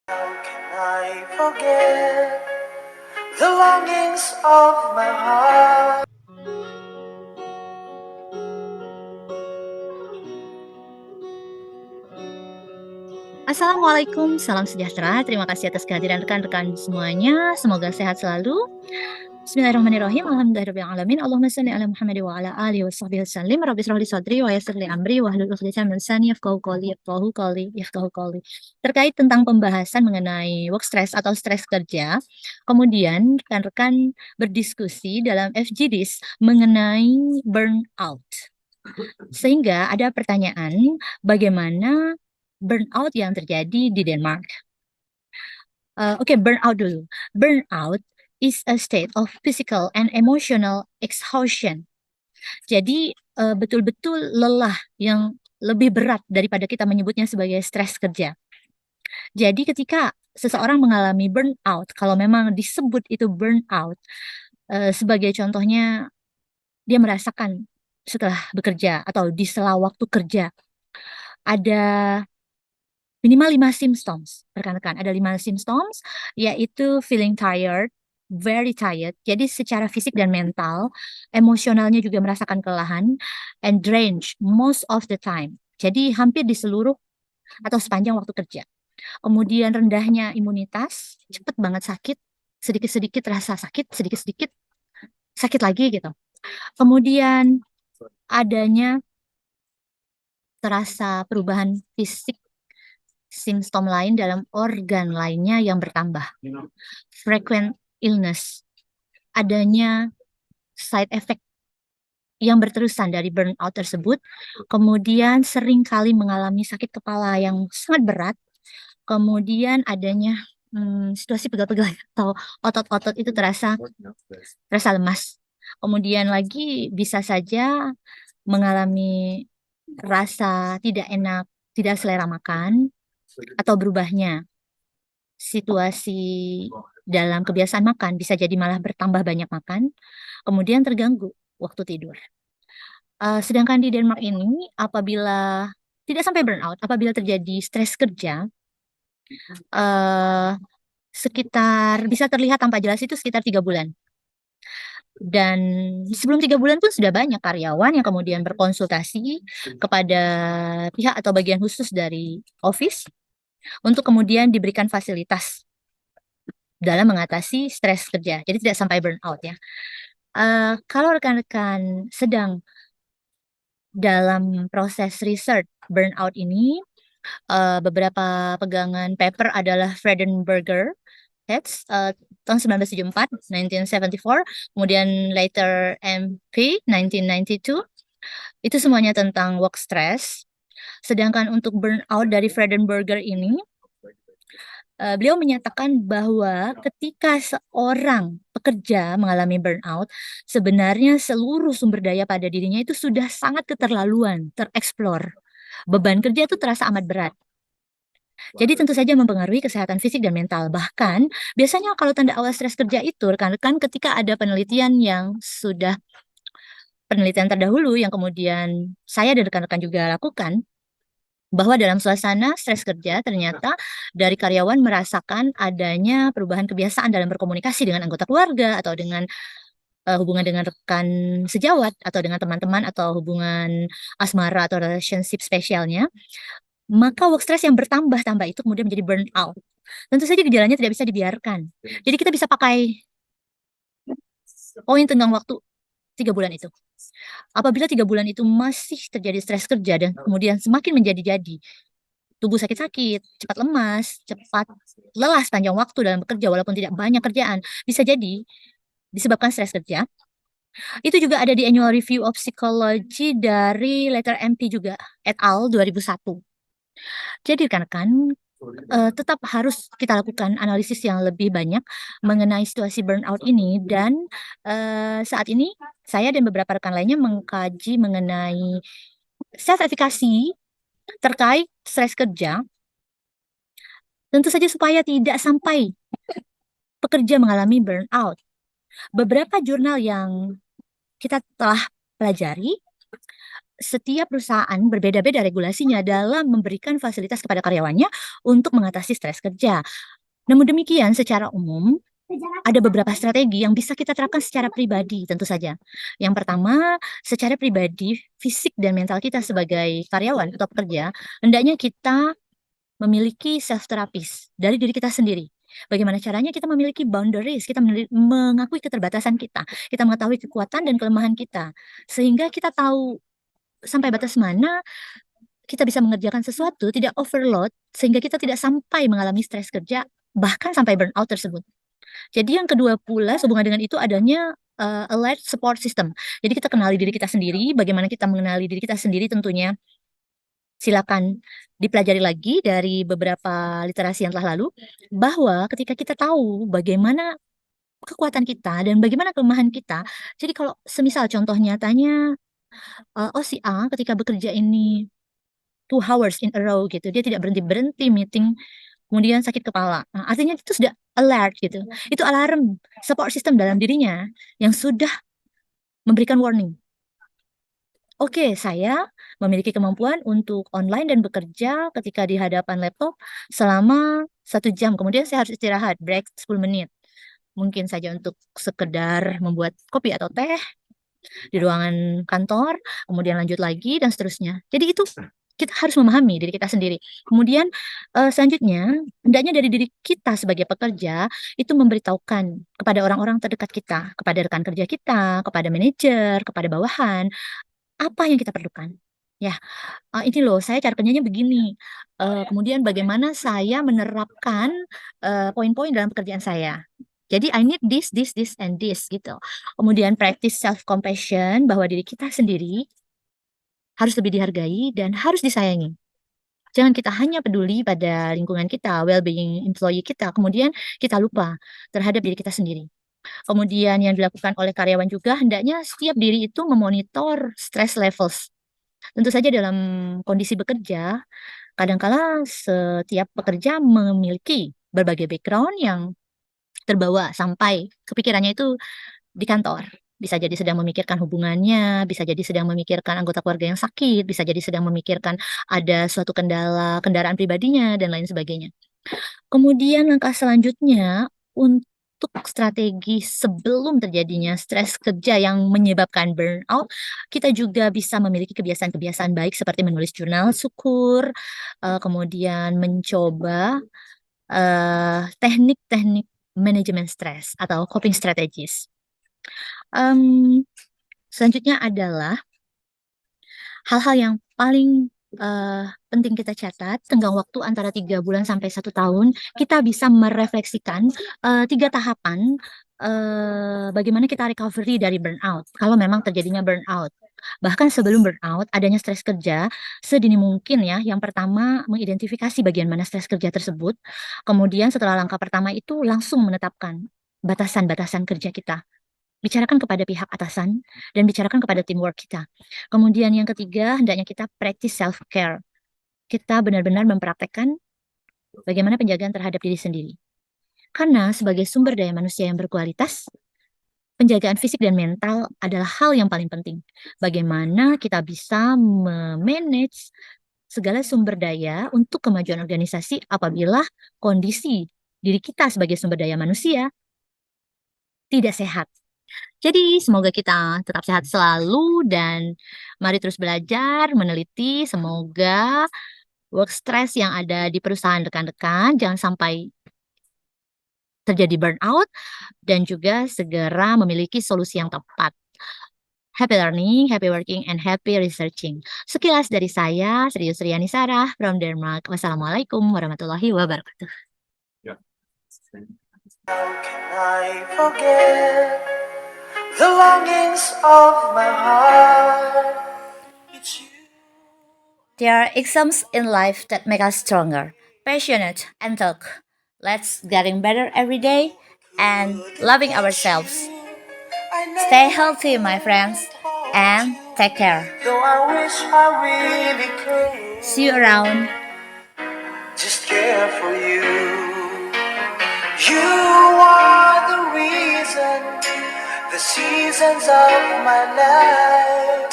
How can I forget the longings of my heart? Assalamualaikum, salam sejahtera. Terima kasih atas kehadiran rekan-rekan semuanya. Semoga sehat selalu. Bismillahirrahmanirrahim. Alhamdulillahirrahmanirrahim. Allahumma salli ala Muhammad wa ala alihi wa sahbihi wasallim. Rabbi shrah li sadri wa yassir li amri wahlul 'uqdatam min lisani yafqahu qawli. Terkait tentang pembahasan mengenai work stress atau stres kerja, kemudian rekan-rekan berdiskusi dalam FGDs mengenai burnout. Sehingga ada pertanyaan, bagaimana burnout yang terjadi di Denmark? Oke, burnout dulu. Burnout is a state of physical and emotional exhaustion. Jadi betul-betul lelah yang lebih berat daripada kita menyebutnya sebagai stres kerja. Jadi ketika seseorang mengalami burnout, kalau memang disebut itu burnout, sebagai contohnya dia merasakan setelah bekerja atau di sela waktu kerja ada minimal 5 symptoms, rekan-rekan. Ada 5 symptoms, yaitu feeling tired, very tired. Jadi secara fisik dan mental, emosionalnya juga merasakan kelelahan, and drained most of the time. Jadi hampir di seluruh atau sepanjang waktu kerja. Kemudian rendahnya imunitas, cepet banget sakit, sedikit-sedikit rasa sakit, sedikit-sedikit sakit lagi gitu. Kemudian adanya terasa perubahan fisik simptom lain dalam organ lainnya yang bertambah. Frequent illness, adanya side effect yang berterusan dari burnout tersebut, kemudian sering kali mengalami sakit kepala yang sangat berat, kemudian adanya situasi pegal-pegal atau otot-otot itu terasa lemas. Kemudian lagi bisa saja mengalami rasa tidak enak, tidak selera makan, atau berubahnya situasi dalam kebiasaan makan, bisa jadi malah bertambah banyak makan, kemudian terganggu waktu tidur. Sedangkan di Denmark ini, apabila tidak sampai burnout, apabila terjadi stres kerja, uh, sekitar bisa terlihat tanpa jelas itu sekitar 3 bulan. Dan sebelum 3 bulan pun sudah banyak karyawan yang kemudian berkonsultasi kepada pihak atau bagian khusus dari office untuk kemudian diberikan fasilitas dalam mengatasi stres kerja. Jadi tidak sampai burnout ya. Kalau rekan-rekan sedang dalam proses research burnout ini, beberapa pegangan paper adalah Fredenberger Heads tahun 1974, 1974, kemudian later MP 1992. Itu semuanya tentang work stress. Sedangkan untuk burnout dari Fredenberger ini, beliau menyatakan bahwa ketika seorang pekerja mengalami burnout, sebenarnya seluruh sumber daya pada dirinya itu sudah sangat keterlaluan, tereksplor. Beban kerja itu terasa amat berat. Jadi tentu saja mempengaruhi kesehatan fisik dan mental. Bahkan biasanya kalau tanda awal stres kerja itu rekan-rekan ketika ada penelitian yang sudah penelitian terdahulu yang kemudian saya dan rekan-rekan juga lakukan, bahwa dalam suasana stres kerja ternyata dari karyawan merasakan adanya perubahan kebiasaan dalam berkomunikasi dengan anggota keluarga atau dengan hubungan dengan rekan sejawat atau dengan teman-teman atau hubungan asmara atau relationship spesialnya, maka work stress yang bertambah-tambah itu kemudian menjadi burnout. Tentu saja gejalanya tidak bisa dibiarkan. Jadi kita bisa pakai poin tenggang waktu 3 bulan itu. Apabila 3 bulan itu masih terjadi stres kerja dan kemudian semakin menjadi-jadi, tubuh sakit-sakit, cepat lemas, cepat lelah sepanjang waktu dalam bekerja walaupun tidak banyak kerjaan, bisa jadi disebabkan stres kerja. Itu juga ada di Annual Review of Psychology dari Letter MP juga, et al. 2001. Jadi rekan-rekan, tetap harus kita lakukan analisis yang lebih banyak mengenai situasi burnout ini dan, saat ini saya dan beberapa rekan lainnya mengkaji mengenai self efficacy terkait stres kerja, tentu saja supaya tidak sampai pekerja mengalami burnout. Beberapa jurnal yang kita telah pelajari setiap perusahaan berbeda-beda regulasinya dalam memberikan fasilitas kepada karyawannya untuk mengatasi stres kerja. Namun demikian, secara umum, ada beberapa strategi yang bisa kita terapkan secara pribadi tentu saja. Yang pertama, secara pribadi, fisik dan mental kita sebagai karyawan atau pekerja, hendaknya kita memiliki self terapis dari diri kita sendiri. Bagaimana caranya kita memiliki boundaries, kita mengakui keterbatasan kita mengetahui kekuatan dan kelemahan kita, sehingga kita tahu sampai batas mana kita bisa mengerjakan sesuatu, tidak overload, sehingga kita tidak sampai mengalami stres kerja, bahkan sampai burnout tersebut. Jadi yang kedua pula sehubungan dengan itu adanya, alert support system. Jadi kita kenali diri kita sendiri, bagaimana kita mengenali diri kita sendiri tentunya silakan dipelajari lagi dari beberapa literasi yang telah lalu, bahwa ketika kita tahu bagaimana kekuatan kita dan bagaimana kelemahan kita, jadi kalau semisal contoh nyatanya, oh si A ketika bekerja ini 2 hours in a row gitu, dia tidak berhenti-berhenti meeting, kemudian sakit kepala. Nah, artinya itu sudah alert gitu. Itu alarm support system dalam dirinya yang sudah memberikan warning. Oke, saya memiliki kemampuan untuk online dan bekerja ketika di hadapan laptop selama 1 jam, kemudian saya harus istirahat, break 10 menit. Mungkin saja untuk sekedar membuat kopi atau teh di ruangan kantor, kemudian lanjut lagi dan seterusnya. Jadi itu kita harus memahami diri kita sendiri. Kemudian, selanjutnya hendaknya dari diri kita sebagai pekerja itu memberitahukan kepada orang-orang terdekat kita, kepada rekan kerja kita, kepada manajer, kepada bawahan, apa yang kita perlukan. Ya, ini loh saya cara kerjanya begini, kemudian bagaimana saya menerapkan, poin-poin dalam pekerjaan saya. Jadi I need this, and this gitu. Kemudian practice self compassion bahwa diri kita sendiri harus lebih dihargai dan harus disayangi. Jangan kita hanya peduli pada lingkungan kita, well-being employee kita, kemudian kita lupa terhadap diri kita sendiri. Kemudian yang dilakukan oleh karyawan juga hendaknya setiap diri itu memonitor stress levels. Tentu saja dalam kondisi bekerja, kadangkala setiap pekerja memiliki berbagai background yang terbawa sampai kepikirannya itu di kantor. Bisa jadi sedang memikirkan hubungannya, bisa jadi sedang memikirkan anggota keluarga yang sakit, bisa jadi sedang memikirkan ada suatu kendala kendaraan pribadinya dan lain sebagainya. Kemudian langkah selanjutnya untuk strategi sebelum terjadinya stres kerja yang menyebabkan burnout, kita juga bisa memiliki kebiasaan-kebiasaan baik seperti menulis jurnal syukur, kemudian mencoba, teknik-teknik manajemen stres atau coping strategies. Selanjutnya adalah hal-hal yang paling, penting kita catat, tenggang waktu antara 3 bulan sampai 1 tahun, kita bisa merefleksikan, 3 tahapan, bagaimana kita recovery dari burnout, kalau memang terjadinya burnout. Bahkan sebelum burnout, adanya stres kerja, sedini mungkin ya, yang pertama mengidentifikasi bagian mana stres kerja tersebut, kemudian setelah langkah pertama itu langsung menetapkan batasan-batasan kerja kita. Bicarakan kepada pihak atasan dan bicarakan kepada teamwork kita. Kemudian yang ketiga, hendaknya kita practice self care. Kita benar-benar mempraktekkan bagaimana penjagaan terhadap diri sendiri. Karena sebagai sumber daya manusia yang berkualitas, penjagaan fisik dan mental adalah hal yang paling penting. Bagaimana kita bisa memanage segala sumber daya untuk kemajuan organisasi apabila kondisi diri kita sebagai sumber daya manusia tidak sehat. Jadi semoga kita tetap sehat selalu dan mari terus belajar, meneliti, semoga work stress yang ada di perusahaan rekan-rekan jangan sampai terjadi burnout dan juga segera memiliki solusi yang tepat. Happy learning, happy working, and happy researching. Sekilas dari saya, Sri Yusriani Sarah from Denmark. Wassalamualaikum warahmatullahi wabarakatuh. How can I forget the longings of my heart? It's you. There are exams in life that make us stronger, passionate, and talk. Let's getting better every day and loving ourselves. Stay healthy, my friends, and take care. Though I wish I really could See you around. just care for you. You are the reason, the seasons of my life